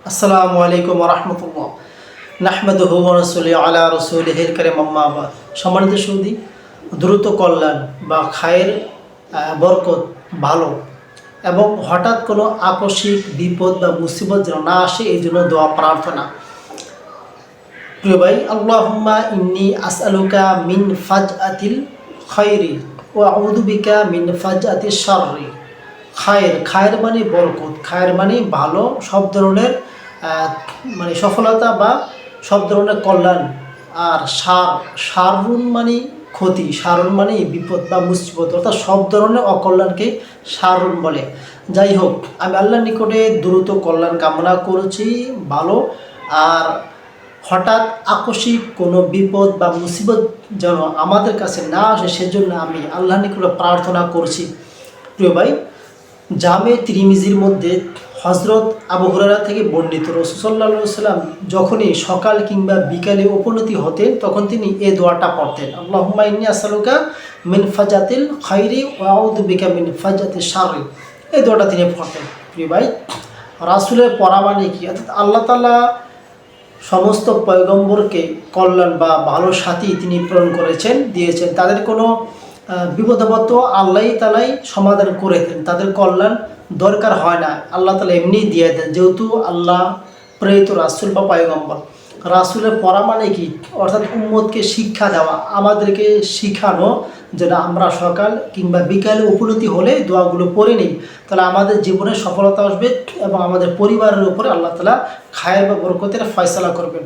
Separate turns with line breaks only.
আসসালামু আলাইকুম ওয়া রাহমাতুল্লাহ। নাহমাদুহু ওয়া নুসাল্লি আলা রাসূলিহিল কারীম, আম্মা বাদ। সম্মানিত সুধী, দ্রুত কল্যাণ বা খায়ের বরকত ভালো এবং হঠাৎ কোনো আকস্মিক বিপদ বা মুসিবত যেন না আসে, এই জন্য দোয়া প্রার্থনা। প্রিয় ভাই, আল্লাহুম্মা ইন্নী আসআলুকা মিন ফাজআতিল খায়রি ওয়া আউযু বিকা মিন ফাজআতিশ শাররি। খায়ের খায়ের মানে বরকত, খায়ের মানে ভালো, সব ধরনের সফলতা বা সব ধরনের কল্যাণ। আর সারুন মানে ক্ষতি, সারুন মানে বিপদ বা মুসিবত, অর্থাৎ সব ধরনের অকল্যাণকে সারুন বলে। যাই হোক, আমি আল্লাহর নিকটে দ্রুত কল্যাণ কামনা করছি, ভালো আর হঠাৎ আকস্মিক কোনো বিপদ বা মুসিবত যেন আমাদের কাছে না আসে, সেজন্য আমি আল্লাহর নিকটে প্রার্থনা করছি। প্রিয় ভাই, জামে তিরমিজির মধ্যে হজরত আবু হুরায়রা থেকে বর্ণিত, রাসূল সাল্লাল্লাহু আলাইহি ওয়াসাল্লাম যখনই সকাল কিংবা বিকালে উপনীত হতেন তখন তিনি এই দোয়াটা পড়তেন, আল্লাহুম্মা ইন্নী আসআলুকা মিন ফাজাতিল খায়রি ওয়া আউযু বিকা মিন ফাজাতিশ শাররি। এই দোয়াটা তিনি পড়তেন। প্রিয় ভাই, রাসূলের পড়া মানে কি? অর্থাৎ আল্লাহ তাআলা সমস্ত পয়গম্বরকে কল্যাণ বা ভালো সাথী তিনি প্রেরণ করেছেন, দিয়েছেন। তাদের কোনো বিপদাপত্র আল্লাহ তালাই সমাধান করে দেন, তাদের কল্যাণ দরকার হয় না, আল্লাহ তালা এমনিই দিয়ে দেন, যেহেতু আল্লাহ প্রেরিত রাসূল বা পয়গম্বর। রাসূলের পড়া মানে কি? অর্থাৎ উম্মতকে শিক্ষা দেওয়া, আমাদেরকে শিখানো যেন আমরা সকাল কিংবা বিকালে উপনীতি হলে দোয়াগুলো পড়ে নিই, তাহলে আমাদের জীবনে সফলতা আসবে এবং আমাদের পরিবারের উপরে আল্লাহ তালা খায়ের বা বরকতের ফয়সালা করবেন।